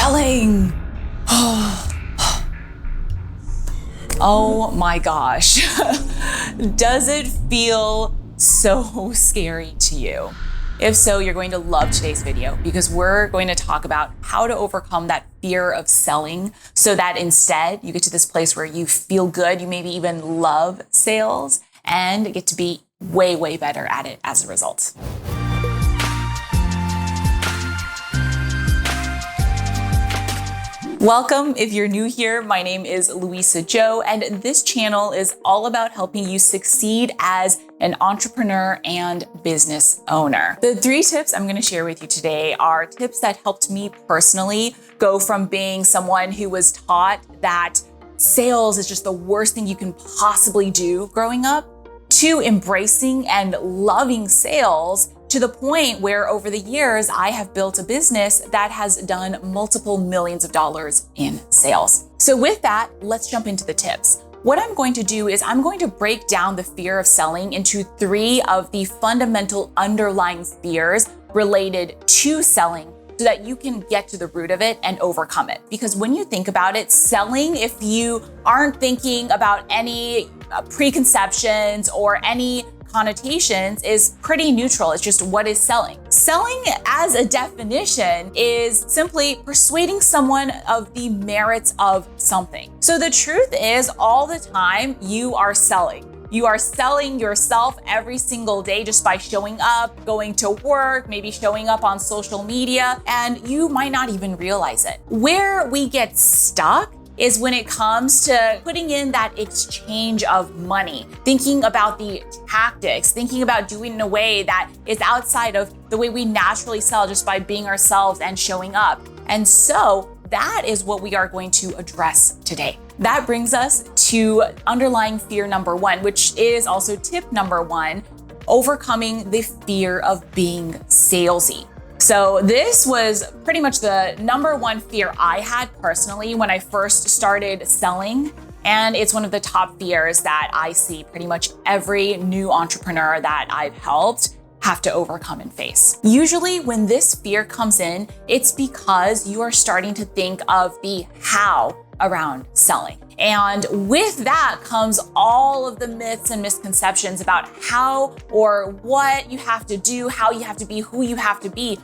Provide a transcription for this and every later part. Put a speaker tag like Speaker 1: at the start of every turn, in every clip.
Speaker 1: selling. Oh my gosh. Does it feel so scary to you? If so, you're going to love today's video because we're going to talk about how to overcome that fear of selling so that instead you get to this place where you feel good, you maybe even love sales and get to be way, way better at it as a result. Welcome. If you're new here, my name is Luisa Zhou, and this channel is all about helping you succeed as an entrepreneur and business owner. The 3 tips I'm going to share with you today are tips that helped me personally go from being someone who was taught that sales is just the worst thing you can possibly do growing up to embracing and loving sales to the point where over the years, I have built a business that has done multiple millions of dollars in sales. So with that, let's jump into the tips. What I'm going to do is I'm going to break down the fear of selling into 3 of the fundamental underlying fears related to selling so that you can get to the root of it and overcome it. Because when you think about it, selling, if you aren't thinking about any preconceptions or any connotations, is pretty neutral. It's just what is selling. Selling as a definition is simply persuading someone of the merits of something. So the truth is, all the time you are selling. You are selling yourself every single day just by showing up, going to work, maybe showing up on social media, and you might not even realize it. Where we get stuck is when it comes to putting in that exchange of money, thinking about the tactics, thinking about doing it in a way that is outside of the way we naturally sell just by being ourselves and showing up. And so that is what we are going to address today. That brings us to underlying fear number 1, which is also tip number 1, overcoming the fear of being salesy. So this was pretty much the number 1 fear I had personally when I first started selling. And it's one of the top fears that I see pretty much every new entrepreneur that I've helped have to overcome and face. Usually when this fear comes in, it's because you are starting to think of the how around selling. And with that comes all of the myths and misconceptions about how or what you have to do, how you have to be, who you have to be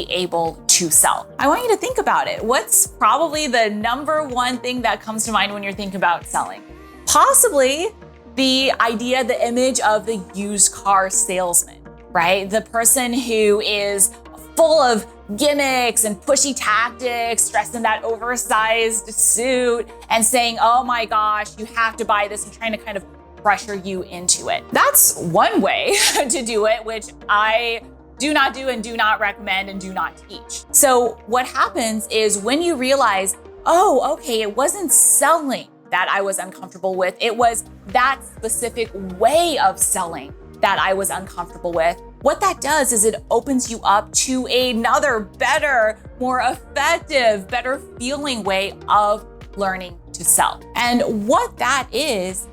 Speaker 1: able to sell. I want you to think about it. What's probably the number 1 thing that comes to mind when you're thinking about selling? Possibly the idea, the image of the used car salesman, right? The person who is full of gimmicks and pushy tactics, dressed in that oversized suit and saying, oh my gosh, you have to buy this, and trying to kind of pressure you into it. That's one way to do it, which I do not do and do not recommend and do not teach. So what happens is when you realize, oh, okay, it wasn't selling that I was uncomfortable with, it was that specific way of selling that I was uncomfortable with. What that does is it opens you up to another better, more effective, better feeling way of learning to sell. And what that is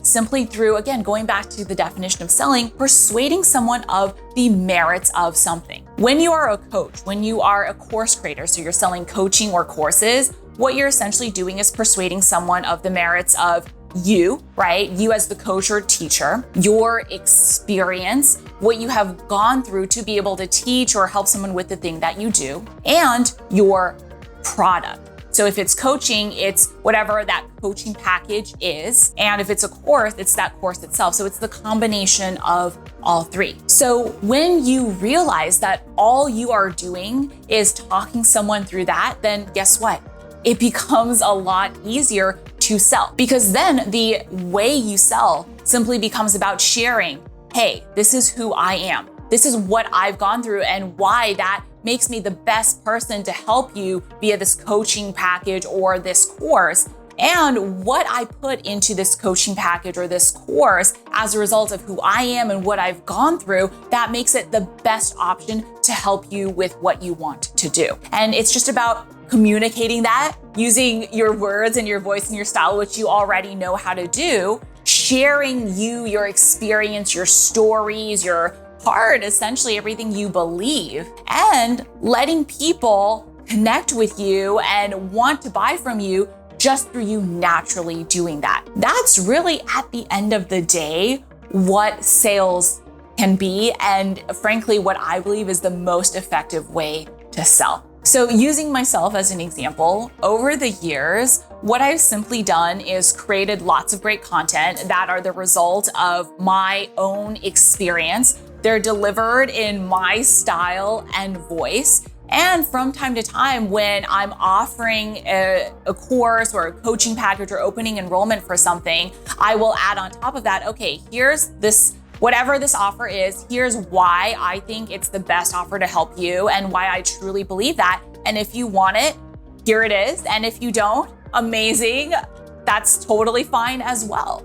Speaker 1: simply through, again, going back to the definition of selling, persuading someone of the merits of something. When you are a coach, when you are a course creator, so you're selling coaching or courses, what you're essentially doing is persuading someone of the merits of you, right? You as the coach or teacher, your experience, what you have gone through to be able to teach or help someone with the thing that you do, and your product. So if it's coaching, it's whatever that coaching package is. And if it's a course, it's that course itself. So it's the combination of all 3. So when you realize that all you are doing is talking someone through that, then guess what? It becomes a lot easier to sell, because then the way you sell simply becomes about sharing, hey, this is who I am. This is what I've gone through and why that makes me the best person to help you via this coaching package or this course. And what I put into this coaching package or this course as a result of who I am and what I've gone through, that makes it the best option to help you with what you want to do. And it's just about communicating that using your words and your voice and your style, which you already know how to do, sharing your experience, your stories, your heart, essentially everything you believe, and letting people connect with you and want to buy from you just through you naturally doing that. That's really, at the end of the day, what sales can be, and frankly, what I believe is the most effective way to sell. So using myself as an example, over the years, what I've simply done is created lots of great content that are the result of my own experience. They're delivered in my style and voice. And from time to time, when I'm offering a course or a coaching package or opening enrollment for something, I will add on top of that, okay, here's this, whatever this offer is, here's why I think it's the best offer to help you and why I truly believe that. And if you want it, here it is. And if you don't, amazing, that's totally fine as well.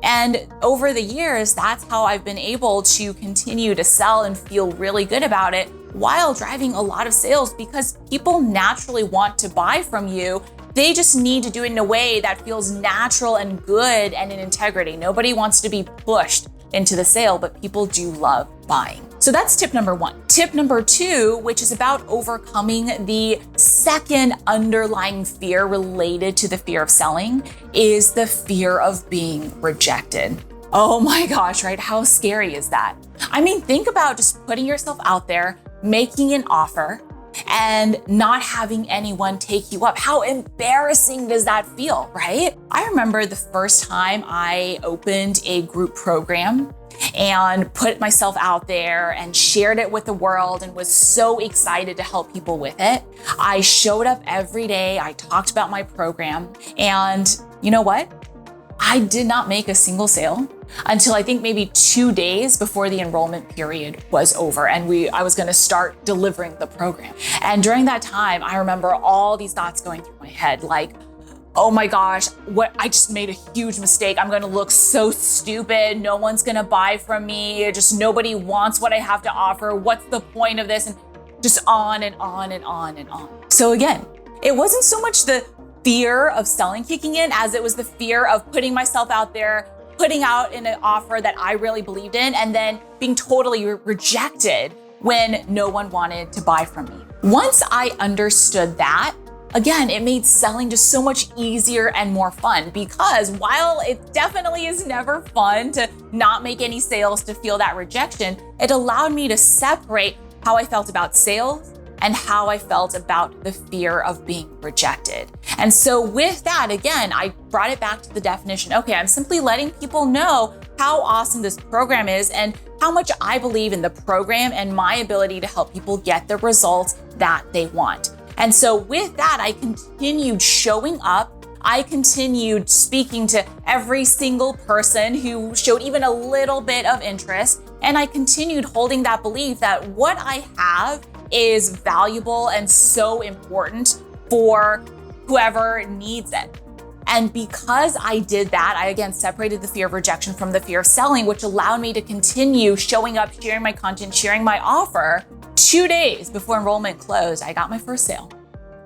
Speaker 1: And over the years, that's how I've been able to continue to sell and feel really good about it while driving a lot of sales, because people naturally want to buy from you. They just need to do it in a way that feels natural and good and in integrity. Nobody wants to be pushed into the sale, but people do love buying. So that's tip number one. Tip number two, which is about overcoming the second underlying fear related to the fear of selling, is the fear of being rejected. Oh my gosh, right? How scary is that? I mean, think about just putting yourself out there, making an offer, and not having anyone take you up. How embarrassing does that feel, right? I remember the first time I opened a group program and put myself out there and shared it with the world and was so excited to help people with it. I showed up every day, I talked about my program, and you know what? I did not make a single sale until I think maybe 2 days before the enrollment period was over and I was gonna start delivering the program. And during that time, I remember all these thoughts going through my head, like, oh my gosh, I just made a huge mistake. I'm gonna look so stupid. No one's gonna buy from me. Just nobody wants what I have to offer. What's the point of this? And just on and on and on and on. So again, it wasn't so much the fear of selling kicking in as it was the fear of putting myself out there, putting out in an offer that I really believed in, and then being totally rejected when no one wanted to buy from me. Once I understood that, again, it made selling just so much easier and more fun, because while it definitely is never fun to not make any sales, to feel that rejection, it allowed me to separate how I felt about sales and how I felt about the fear of being rejected. And so with that, again, I brought it back to the definition. Okay, I'm simply letting people know how awesome this program is and how much I believe in the program and my ability to help people get the results that they want. And so with that, I continued showing up. I continued speaking to every single person who showed even a little bit of interest. And I continued holding that belief that what I have is valuable and so important for whoever needs it. And because I did that, I again separated the fear of rejection from the fear of selling, which allowed me to continue showing up, sharing my content, sharing my offer. 2 days before enrollment closed, I got my first sale,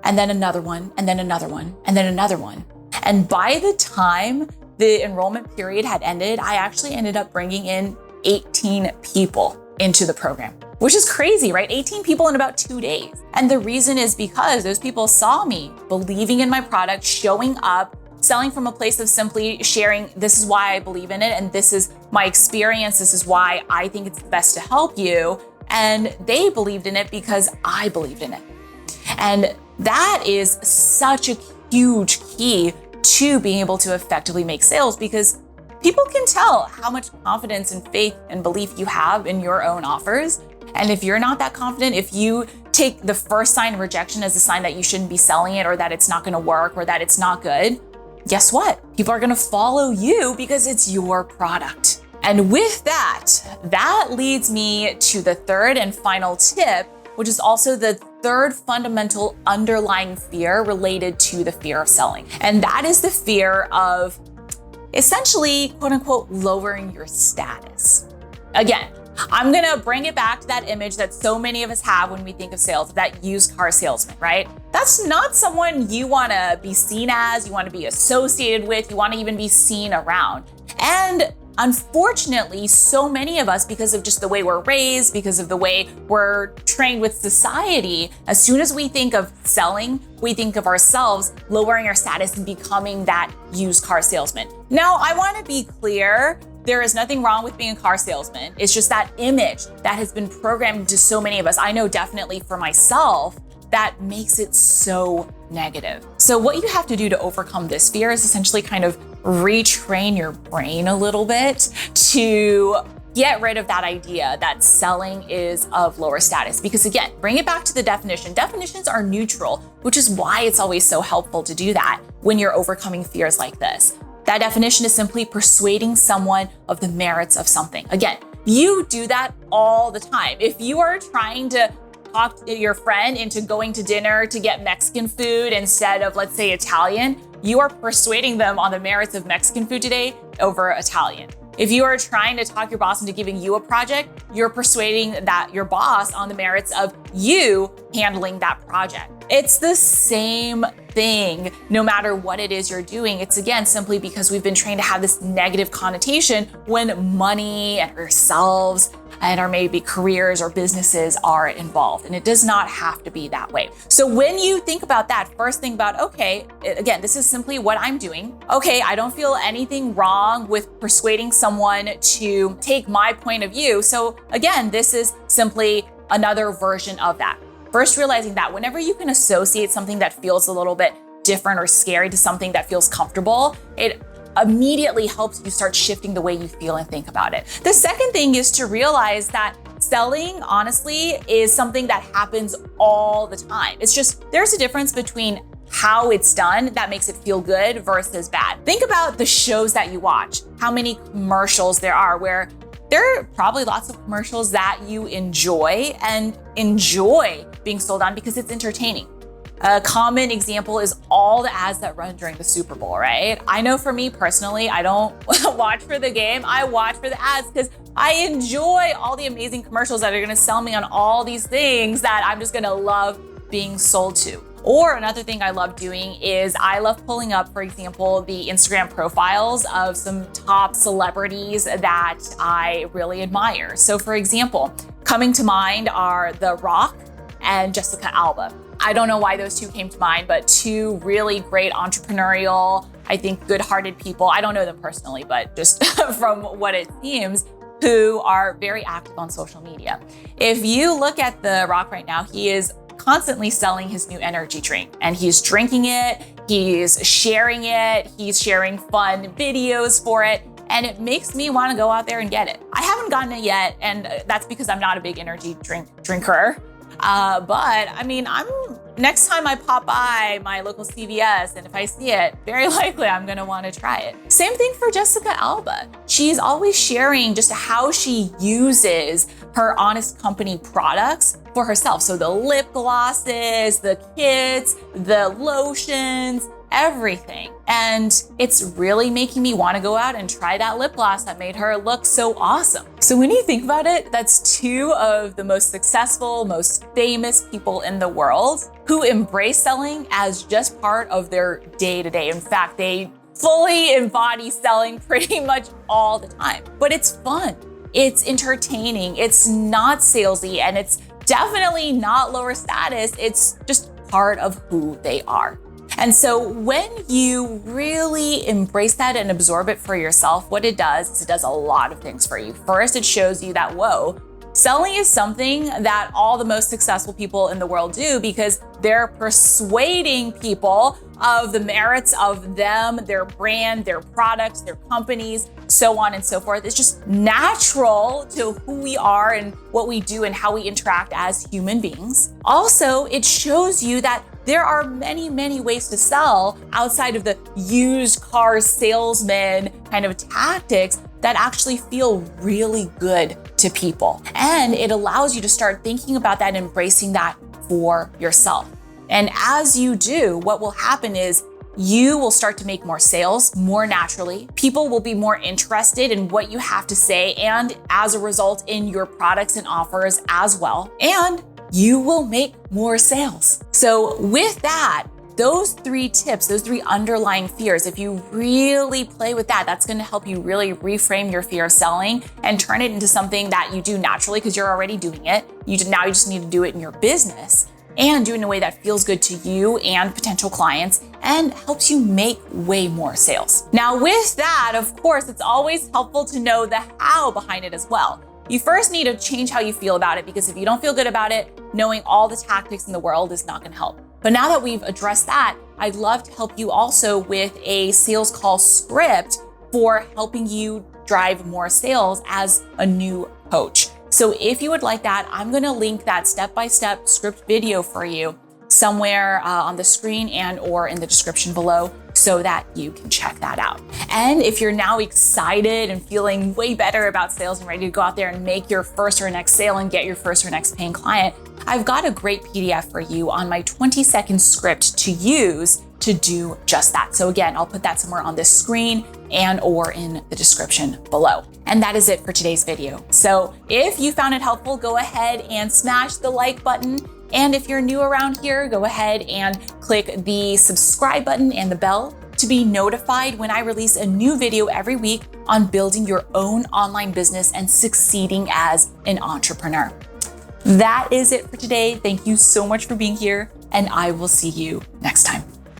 Speaker 1: and then another one, and then another one, and then another one. And by the time the enrollment period had ended, I actually ended up bringing in 18 people into the program, which is crazy, right? 18 people in about 2 days. And the reason is because those people saw me believing in my product, showing up, selling from a place of simply sharing, this is why I believe in it, and this is my experience, this is why I think it's best to help you. And they believed in it because I believed in it. And that is such a huge key to being able to effectively make sales, because people can tell how much confidence and faith and belief you have in your own offers. And if you're not that confident, if you take the first sign of rejection as a sign that you shouldn't be selling it, or that it's not gonna work, or that it's not good, guess what? People are gonna follow you because it's your product. And with that leads me to the third and final tip, which is also the third fundamental underlying fear related to the fear of selling. And that is the fear of essentially, quote unquote, lowering your status. Again, I'm gonna bring it back to that image that so many of us have when we think of sales, that used car salesman, right? That's not someone you wanna be seen as, you wanna be associated with, you wanna even be seen around. And unfortunately, so many of us, because of just the way we're raised, because of the way we're trained with society, as soon as we think of selling, we think of ourselves lowering our status and becoming that used car salesman. Now, I want to be clear. There is nothing wrong with being a car salesman. It's just that image that has been programmed into so many of us. I know definitely for myself, that makes it so negative. So what you have to do to overcome this fear is essentially kind of retrain your brain a little bit to get rid of that idea that selling is of lower status. Because again, bring it back to the definition. Definitions are neutral, which is why it's always so helpful to do that when you're overcoming fears like this. That definition is simply persuading someone of the merits of something. Again, you do that all the time. If you are trying to talk your friend into going to dinner to get Mexican food instead of, let's say, Italian, you are persuading them on the merits of Mexican food today over Italian. If you are trying to talk your boss into giving you a project, you're persuading that your boss on the merits of you handling that project. It's the same thing, no matter what it is you're doing. It's again, simply because we've been trained to have this negative connotation when money and ourselves and our maybe careers or businesses are involved. And it does not have to be that way. So when you think about that, first think about, okay, again, this is simply what I'm doing. Okay, I don't feel anything wrong with persuading someone to take my point of view. So again, this is simply another version of that. First, realizing that whenever you can associate something that feels a little bit different or scary to something that feels comfortable, it immediately helps you start shifting the way you feel and think about it. The second thing is to realize that selling, honestly, is something that happens all the time. It's just, there's a difference between how it's done that makes it feel good versus bad. Think about the shows that you watch, how many commercials there are where there are probably lots of commercials that you enjoy being sold on because it's entertaining. A common example is all the ads that run during the Super Bowl, right? I know for me personally, I don't watch for the game. I watch for the ads because I enjoy all the amazing commercials that are gonna sell me on all these things that I'm just gonna love being sold to. Or another thing I love doing is I love pulling up, for example, the Instagram profiles of some top celebrities that I really admire. So for example, coming to mind are The Rock and Jessica Alba. I don't know why those two came to mind, but two really great entrepreneurial, I think good-hearted people. I don't know them personally, but just from what it seems, who are very active on social media. If you look at The Rock right now, he is constantly selling his new energy drink and he's drinking it, he's sharing fun videos for it, and it makes me want to go out there and get it. I haven't gotten it yet, and that's because I'm not a big energy drinker. But I mean, next time I pop by my local CVS and if I see it, very likely I'm gonna wanna try it. Same thing for Jessica Alba. She's always sharing just how she uses her Honest Company products for herself. So the lip glosses, the kits, the lotions, everything. And it's really making me want to go out and try that lip gloss that made her look so awesome. So when you think about it, that's two of the most successful, most famous people in the world who embrace selling as just part of their day-to-day. In fact, they fully embody selling pretty much all the time. But it's fun, it's entertaining, it's not salesy, and it's definitely not lower status. It's just part of who they are. And so when you really embrace that and absorb it for yourself, what it does is it does a lot of things for you. First, it shows you that, whoa, selling is something that all the most successful people in the world do because they're persuading people of the merits of them, their brand, their products, their companies, so on and so forth. It's just natural to who we are and what we do and how we interact as human beings. Also, it shows you that there are many, many ways to sell outside of the used car salesman kind of tactics that actually feel really good to people. And it allows you to start thinking about that and embracing that for yourself. And as you do, what will happen is you will start to make more sales more naturally. People will be more interested in what you have to say, and as a result, in your products and offers as well. And you will make more sales. So with that, those 3 tips, those 3 underlying fears, if you really play with that, that's gonna help you really reframe your fear of selling and turn it into something that you do naturally because you're already doing it. Now you just need to do it in your business and do it in a way that feels good to you and potential clients and helps you make way more sales. Now with that, of course, it's always helpful to know the how behind it as well. You first need to change how you feel about it, because if you don't feel good about it, knowing all the tactics in the world is not gonna help. But now that we've addressed that, I'd love to help you also with a sales call script for helping you drive more sales as a new coach. So if you would like that, I'm gonna link that step-by-step script video for you somewhere on the screen and or in the description below so that you can check that out. And if you're now excited and feeling way better about sales and ready to go out there and make your first or next sale and get your first or next paying client, I've got a great PDF for you on my 20-second script to use to do just that. So again, I'll put that somewhere on this screen and or in the description below. And that is it for today's video. So if you found it helpful, go ahead and smash the like button. And if you're new around here, go ahead and click the subscribe button and the bell to be notified when I release a new video every week on building your own online business and succeeding as an entrepreneur. That is it for today. Thank you so much for being here, and I will see you next time.